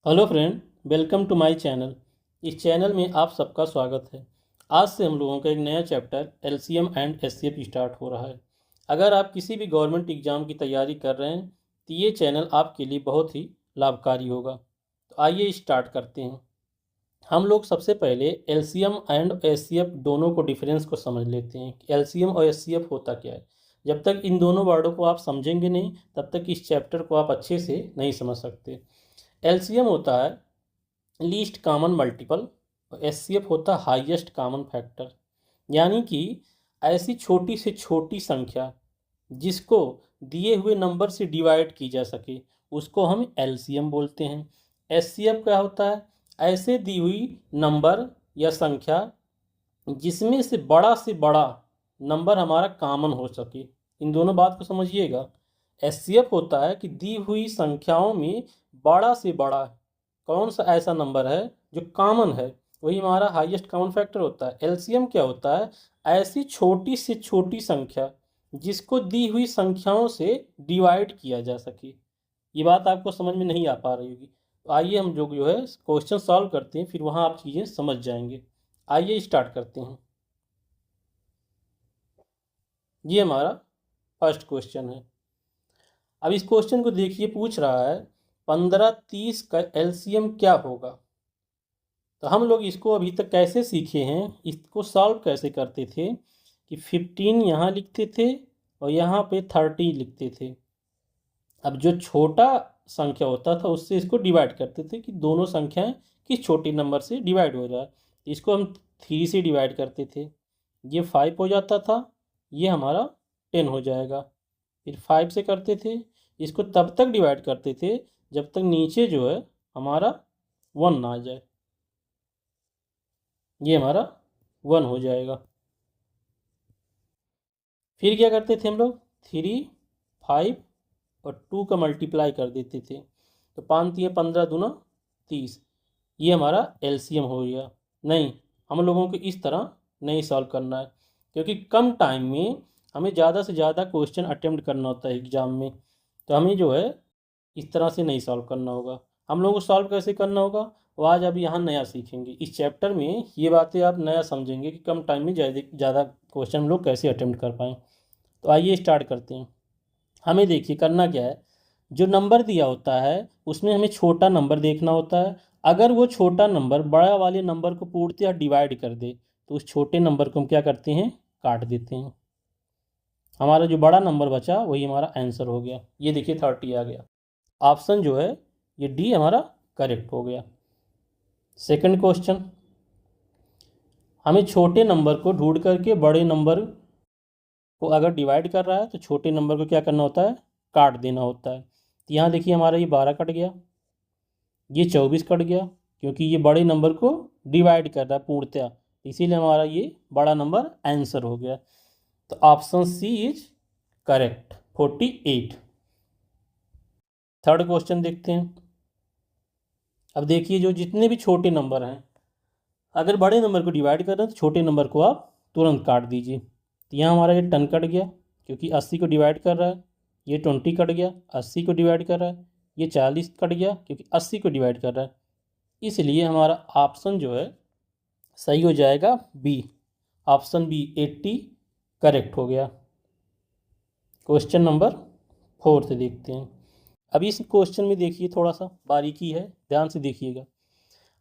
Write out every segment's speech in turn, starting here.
Hello friend, welcome to my channel. इस channel में आप सबका स्वागत है। आज से हम लोगों का एक नया chapter LCM and HCF start हो रहा है। अगर आप किसी भी गवर्नमेंट एग्जाम की तैयारी कर रहे हैं तो ये चैनल आपके लिए बहुत ही लाभकारी होगा। तो आइए स्टार्ट करते हैं। हम लोग सबसे पहले एलसीएम एंड एचसीएफ दोनों को डिफरेंस को समझ लेते हैं कि एलसीएम और एचसीएफ होता क्या है। जब तक इन दोनों वर्डों को आप समझेंगे नहीं तब तक इस चैप्टर को आप अच्छे से नहीं समझ सकते। एलसीएम होता है लीस्ट कॉमन मल्टीपल और एचसीएफ होता है हाईएस्ट कॉमन फैक्टर। यानी कि ऐसी छोटी से छोटी संख्या जिसको दिए हुए नंबर से डिवाइड की जा सके उसको हम एलसीएम बोलते हैं। एचसीएफ क्या होता है? ऐसे दी हुई नंबर या संख्या जिसमें से बड़ा नंबर हमारा कॉमन हो सके। इन दोनों बात को समझिएगा। एचसीएफ होता है कि दी हुई संख्याओं में बड़ा से बड़ा कौन सा ऐसा नंबर है जो कॉमन है, वही हमारा हाईएस्ट कॉमन फैक्टर होता है। एलसीएम क्या होता है? ऐसी छोटी से छोटी संख्या जिसको दी हुई संख्याओं से डिवाइड किया जा सके। ये बात आपको समझ में नहीं आ पा रही होगी, तो आइए हम जो है क्वेश्चन सॉल्व करते हैं, फिर वहाँ आप चीज़ें समझ जाएंगे। आइए स्टार्ट करते हैं। ये हमारा फर्स्ट क्वेश्चन है। अब इस क्वेश्चन को देखिए, पूछ रहा है 15-30 का एलसीएम क्या होगा। तो हम लोग इसको अभी तक कैसे सीखे हैं, इसको सॉल्व कैसे करते थे कि 15 यहाँ लिखते थे और यहाँ पे 30 लिखते थे। अब जो छोटा संख्या होता था उससे इसको डिवाइड करते थे कि दोनों संख्याएं किस छोटे नंबर से डिवाइड हो जाए। इसको हम 3 से डिवाइड करते थे, ये 5 हो जाता था, ये हमारा 10 हो जाएगा। फिर 5 से करते थे, इसको तब तक डिवाइड करते थे जब तक नीचे जो है हमारा 1 ना आ जाए, ये हमारा 1 हो जाएगा। फिर क्या करते थे हम लोग, 3, 5 और 2 का मल्टीप्लाई कर देते थे, तो 5 3 15 दूना 30, ये हमारा एलसीएम हो गया। नहीं, हम लोगों को इस तरह नहीं सॉल्व करना है, क्योंकि कम टाइम में हमें ज़्यादा से ज़्यादा क्वेश्चन अटेम्प्ट करना होता है एग्ज़ाम में। तो हमें जो है इस तरह से नहीं सॉल्व करना होगा। हम लोगों को सॉल्व कैसे करना होगा वो आज अब यहाँ नया सीखेंगे। इस चैप्टर में ये बातें आप नया समझेंगे कि कम टाइम में ज़्यादा क्वेश्चन हम लोग कैसे अटेम्प्ट कर पाएँ। तो आइए स्टार्ट करते हैं। हमें देखिए करना क्या है, जो नंबर दिया होता है उसमें हमें छोटा नंबर देखना होता है। अगर वो छोटा नंबर बड़ा वाले नंबर को पूर्णतः डिवाइड कर दे तो उस छोटे नंबर को हम क्या करते हैं, काट देते हैं। हमारा जो बड़ा नंबर बचा वही हमारा आंसर हो गया। ये देखिए 30 आ गया। ऑप्शन जो है ये डी हमारा करेक्ट हो गया। सेकंड क्वेश्चन, हमें छोटे नंबर को ढूंढ करके बड़े नंबर को अगर डिवाइड कर रहा है तो छोटे नंबर को क्या करना होता है, काट देना होता है। तो यहाँ देखिए हमारा ये 12 कट गया, ये 24 कट गया, क्योंकि ये बड़े नंबर को डिवाइड कर रहा है पूर्णतया, इसीलिए हमारा ये बड़ा नंबर आंसर हो गया। तो option C is correct, 48। Third question देखते हैं। अब देखिए जो जितने भी छोटे नंबर हैं, अगर बड़े नंबर को डिवाइड कर रहे हैं तो छोटे नंबर को आप तुरंत काट दीजिए। तो यहाँ हमारा ये 10 कट गया क्योंकि 80 को डिवाइड कर रहा है, ये 20 कट गया 80 को डिवाइड कर रहा है, ये 40 कट गया क्योंकि 80 को डिवाइड कर रहा है। इसलिए हमारा ऑप्शन जो है सही हो जाएगा बी, ऑप्शन बी 80 करेक्ट हो गया। क्वेश्चन नंबर 4 से देखते हैं। अब इस क्वेश्चन में देखिए थोड़ा सा बारीकी है, ध्यान से देखिएगा।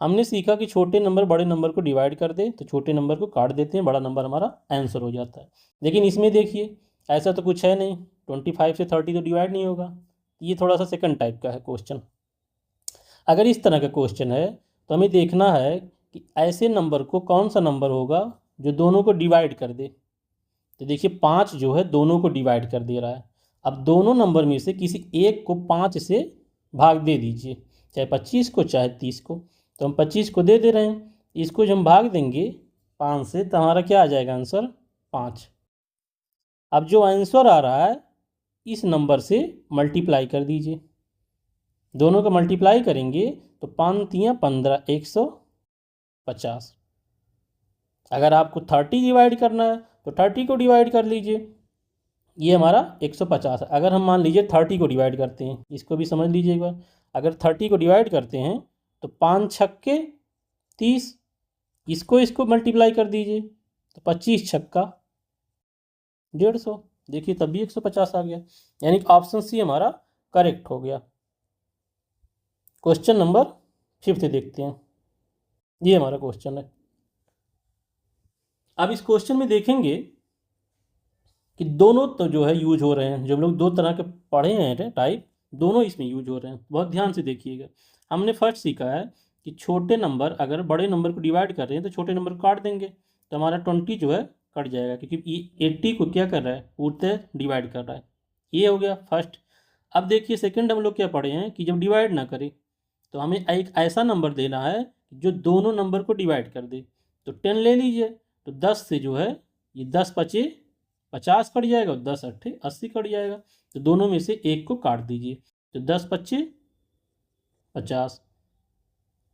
हमने सीखा कि छोटे नंबर बड़े नंबर को डिवाइड कर दे तो छोटे नंबर को काट देते हैं, बड़ा नंबर हमारा आंसर हो जाता है। लेकिन इसमें देखिए ऐसा तो कुछ है नहीं, 25 से 30 तो डिवाइड नहीं होगा। ये थोड़ा सा सेकंड टाइप का है क्वेश्चन। अगर इस तरह का क्वेश्चन है तो हमें देखना है कि ऐसे नंबर को कौन सा नंबर होगा जो दोनों को डिवाइड कर दे। तो देखिए 5 जो है दोनों को डिवाइड कर दे रहा है। अब दोनों नंबर में से किसी एक को 5 से भाग दे दीजिए, चाहे 25 को चाहे 30 को। तो हम 25 को दे दे रहे हैं, इसको जब हम भाग देंगे 5 से तो हमारा क्या आ जाएगा आंसर, 5। अब जो आंसर आ रहा है इस नंबर से मल्टीप्लाई कर दीजिए, दोनों का मल्टीप्लाई करेंगे तो 5 तियाँ 15, 150। अगर आपको 30 डिवाइड करना है तो 30 को डिवाइड कर लीजिए, ये हमारा 150 है। अगर हम मान लीजिए 30 को डिवाइड करते हैं, इसको भी समझ लीजिए एक बार। अगर 30 को डिवाइड करते हैं तो 5 छक्के 30, इसको मल्टीप्लाई कर दीजिए तो 25 छक्का 150, देखिए तब भी 150 आ गया, यानी कि ऑप्शन सी हमारा करेक्ट हो गया। क्वेश्चन नंबर 5 देखते हैं, ये हमारा क्वेश्चन है। अब इस क्वेश्चन में देखेंगे कि दोनों तो जो है यूज हो रहे हैं, जो हम लोग दो तरह के पढ़े हैं टाइप, दोनों इसमें यूज हो रहे हैं। बहुत ध्यान से देखिएगा। हमने फर्स्ट सीखा है कि छोटे नंबर अगर बड़े नंबर को डिवाइड कर रहे हैं तो छोटे नंबर को काट देंगे, तो हमारा 20 जो है कट जाएगा, क्योंकि 80 को क्या कर रहा है, पूर्णतः डिवाइड कर रहा है। ये हो गया फर्स्ट। अब देखिए सेकंड हम लोग क्या पढ़े हैं कि जब डिवाइड ना करें तो हमें एक ऐसा नंबर देना है जो दोनों नंबर को डिवाइड कर दे। तो 10 ले लीजिए, तो 10 से जो है ये 10 पचे 50 कट जाएगा और 10 अट्ठे 80 कट जाएगा, तो दोनों में से एक को काट दीजिए, तो 10 पच्चे 50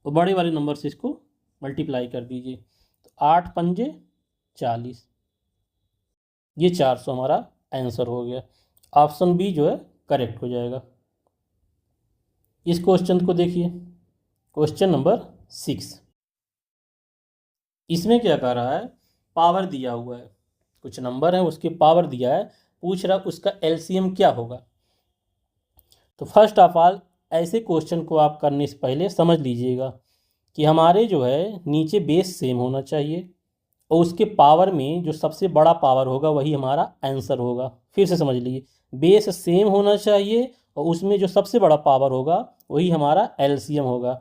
और बड़े वाले नंबर से इसको मल्टीप्लाई कर दीजिए, तो 8 पंजे 40, ये 400 हमारा आंसर हो गया। ऑप्शन बी जो है करेक्ट हो जाएगा। इस क्वेश्चन को देखिए, क्वेश्चन नंबर 6। इसमें क्या कह रहा है, पावर दिया हुआ है, कुछ नंबर है उसके पावर दिया है, पूछ रहा उसका एलसीएम क्या होगा। तो फर्स्ट ऑफ ऑल ऐसे क्वेश्चन को आप करने से पहले समझ लीजिएगा कि हमारे जो है नीचे बेस सेम होना चाहिए और उसके पावर में जो सबसे बड़ा पावर होगा वही हमारा आंसर होगा। फिर से समझ लीजिए, बेस सेम होना चाहिए और उसमें जो सबसे बड़ा पावर होगा वही हमारा एलसीएम होगा।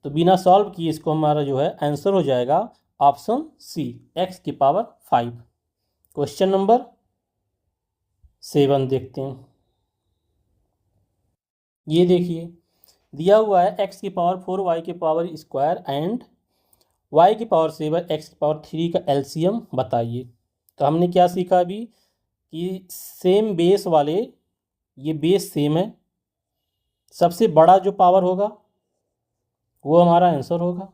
तो बिना सॉल्व किए इसको हमारा जो है आंसर हो जाएगा ऑप्शन सी, x की पावर 5। क्वेश्चन नंबर 7 देखते हैं। ये देखिए दिया हुआ है x की पावर 4 y की पावर स्क्वायर एंड y की पावर 7 x की पावर 3 का एलसीएम बताइए। तो हमने क्या सीखा अभी कि सेम बेस वाले, ये बेस सेम है, सबसे बड़ा जो पावर होगा वो हमारा आंसर होगा।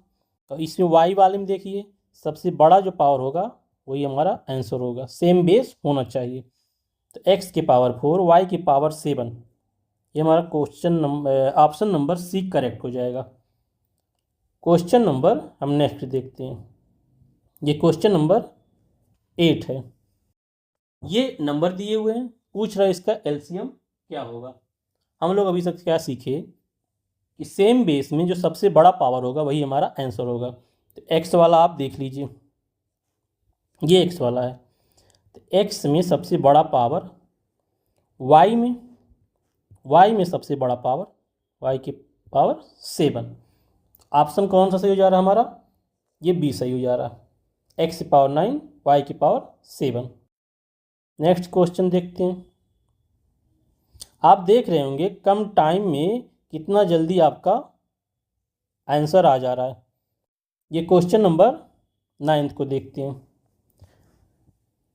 तो इसमें y वाले में देखिए सबसे बड़ा जो पावर होगा वही हमारा आंसर होगा, सेम बेस होना चाहिए। तो x की पावर 4 y की पावर 7, ये हमारा question number option number C correct हो जाएगा। क्वेश्चन नंबर हम नेक्स्ट देखते हैं, ये क्वेश्चन नंबर 8 है। ये नंबर दिए हुए हैं, पूछ रहा है इसका एलसीएम क्या होगा। हम लोग अभी तक क्या सीखे कि सेम बेस में जो सबसे बड़ा पावर होगा वही हमारा आंसर होगा। तो एक्स वाला आप देख लीजिए, ये एक्स वाला है, तो एक्स में सबसे बड़ा पावर, वाई में सबसे बड़ा पावर, वाई की पावर 7। ऑप्शन कौन सा सही हो जा रहा है हमारा, ये बी सही हो जा रहा है, एक्स की पावर 9 वाई की पावर 7। नेक्स्ट क्वेश्चन देखते हैं। आप देख रहे होंगे कम टाइम में कितना जल्दी आपका आंसर आ जा रहा है। ये क्वेश्चन नंबर 9 को देखते हैं।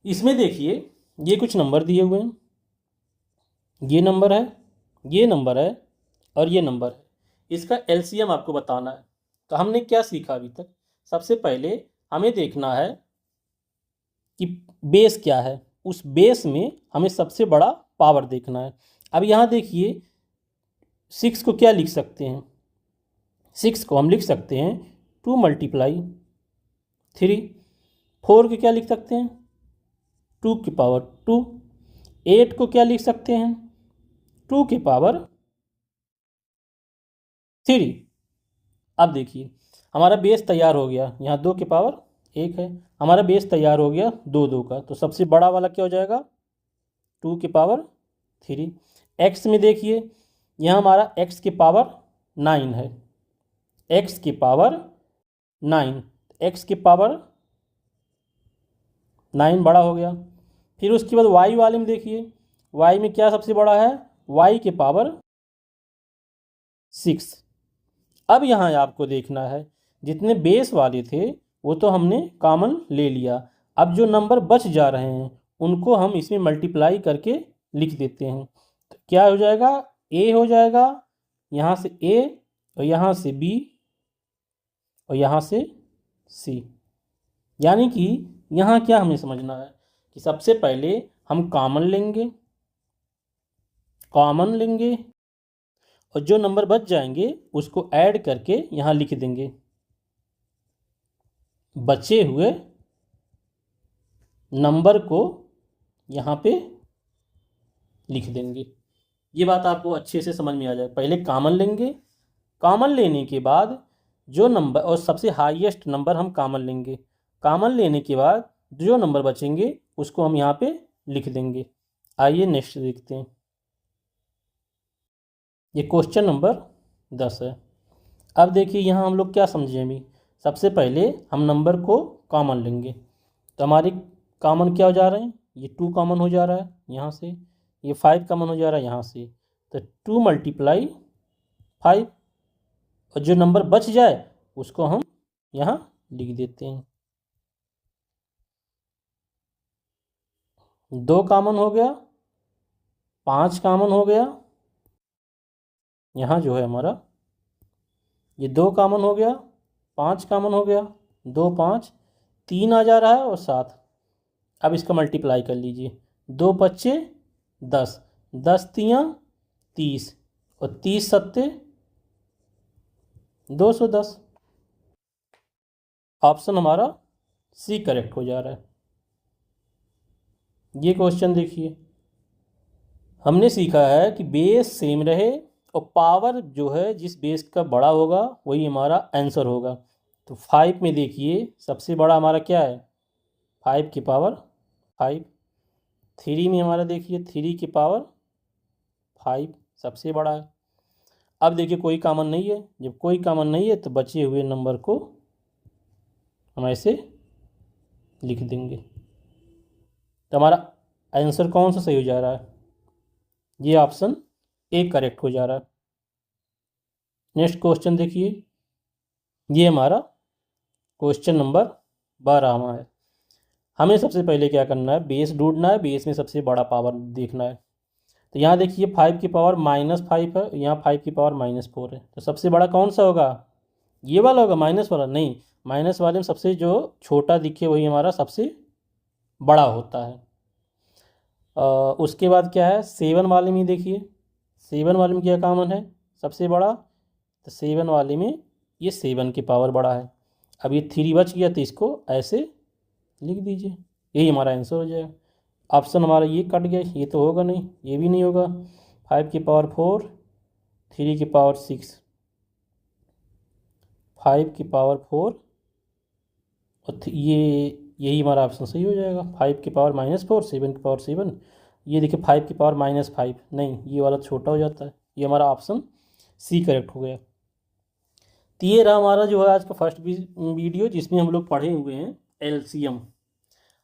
इसमें देखिए ये कुछ नंबर दिए हुए हैं, ये नंबर है, ये नंबर है और ये नंबर है, इसका एलसीएम आपको बताना है। तो हमने क्या सीखा अभी तक, सबसे पहले हमें देखना है कि बेस क्या है, उस बेस में हमें सबसे बड़ा पावर देखना है। अब यहाँ देखिए 6 को क्या लिख सकते हैं, 6 को हम लिख सकते हैं 2 × 3। 4 को क्या लिख सकते हैं 2 की पावर 2। 8 को क्या लिख सकते हैं 2 की पावर 3। अब देखिए हमारा बेस तैयार हो गया, यहाँ 2 की पावर 1 है, हमारा बेस तैयार हो गया 2 2 का, तो सबसे बड़ा वाला क्या हो जाएगा 2 की पावर 3। एक्स में देखिए यहाँ हमारा एक्स की पावर 9 है, एक्स की पावर 9, एक्स की पावर 9 बड़ा हो गया। फिर उसके बाद वाई वाले में देखिए, वाई में क्या सबसे बड़ा है, वाई की पावर 6। अब यहाँ आपको देखना है जितने बेस वाले थे वो तो हमने कॉमन ले लिया, अब जो नंबर बच जा रहे हैं उनको हम इसमें मल्टीप्लाई करके लिख देते हैं। तो क्या हो जाएगा, ए हो जाएगा, यहाँ से ए और यहाँ से बी और यहाँ से सी। यानी कि यहाँ क्या हमें समझना है कि सबसे पहले हम कॉमन लेंगे और जो नंबर बच जाएंगे उसको ऐड करके यहाँ लिख देंगे, बचे हुए नंबर को यहाँ पे लिख देंगे। ये बात आपको अच्छे से समझ में आ जाए। पहले कॉमन लेंगे, कॉमन लेने के बाद जो नंबर और सबसे हाईएस्ट नंबर हम कॉमन लेंगे, कॉमन लेने के बाद जो नंबर बचेंगे उसको हम यहाँ पे लिख देंगे। आइए नेक्स्ट देखते हैं। ये क्वेश्चन नंबर 10 है। अब देखिए यहाँ हम लोग क्या समझे अभी। सबसे पहले हम नंबर को कॉमन लेंगे, तो हमारी कॉमन क्या हो जा रहे हैं, ये 2 कॉमन हो जा रहा है यहाँ से, ये 5 कॉमन हो जा रहा है यहाँ से, तो 2 × 5, और जो नंबर बच जाए उसको हम यहाँ लिख देते हैं। 2 कॉमन हो गया, 5 कॉमन हो गया, यहाँ जो है हमारा ये 2 कॉमन हो गया, 5 कॉमन हो गया, 2 5 3 आ जा रहा है और 7। अब इसका मल्टीप्लाई कर लीजिए, 2 पच्चे 10, 10 तियाँ 30 और 30 सत्ते 210। ऑप्शन हमारा सी करेक्ट हो जा रहा है। ये क्वेश्चन देखिए, हमने सीखा है कि बेस सेम रहे और पावर जो है जिस बेस का बड़ा होगा वही हमारा आंसर होगा। तो 5 में देखिए सबसे बड़ा हमारा क्या है, 5 की पावर 5। 3 में हमारा देखिए 3 की पावर 5 सबसे बड़ा है। अब देखिए कोई कॉमन नहीं है, जब कोई कॉमन नहीं है तो बचे हुए नंबर को हम ऐसे लिख देंगे। तो हमारा आंसर कौन सा सही हो जा रहा है, ये ऑप्शन ए करेक्ट हो जा रहा है। नेक्स्ट क्वेश्चन देखिए, ये हमारा क्वेश्चन नंबर 12 है। हमें सबसे पहले क्या करना है, बेस ढूंढना है, बेस में सबसे बड़ा पावर देखना है। तो यहाँ देखिए 5 की पावर -5 है, यहाँ 5 की पावर -4 है, तो सबसे बड़ा कौन सा होगा, ये वाला होगा, माइनस वाला नहीं, माइनस वाले में सबसे जो छोटा दिखे वही हमारा सबसे बड़ा होता है। उसके बाद क्या है, 7 वाले में देखिए, 7 वाले में क्या कॉमन है सबसे बड़ा, तो 7 वाले में ये 7 की पावर बड़ा है। अब ये 3 बच गया तो इसको ऐसे लिख दीजिए, यही हमारा आंसर हो जाएगा। ऑप्शन हमारा ये कट गया, ये तो होगा नहीं, ये भी नहीं होगा। 5 की पावर 4, 3 की पावर 6, 5 की पावर 4 और ये यही हमारा ऑप्शन सही हो जाएगा। 5 की पावर -4, 7 की पावर 7, ये देखिए 5 की पावर -5, नहीं ये वाला छोटा हो जाता है। ये हमारा ऑप्शन सी करेक्ट हो गया। तो ये रहा हमारा जो है आज का फर्स्ट वीडियो, जिसमें हम लोग पढ़े हुए हैं एलसीएम।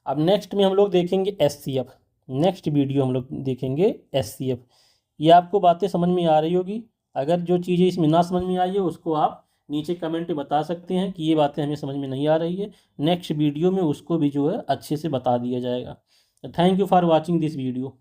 अब नेक्स्ट में हम लोग देखेंगे एचसीएफ। नेक्स्ट वीडियो हम लोग देखेंगे एचसीएफ। ये आपको बातें समझ में आ रही होगी। अगर जो चीज़ें इसमें ना समझ में आई है उसको आप नीचे कमेंट में बता सकते हैं कि ये बातें हमें समझ में नहीं आ रही है। नेक्स्ट वीडियो में उसको भी जो है अच्छे से बता दिया जाएगा। Thank you for watching this video.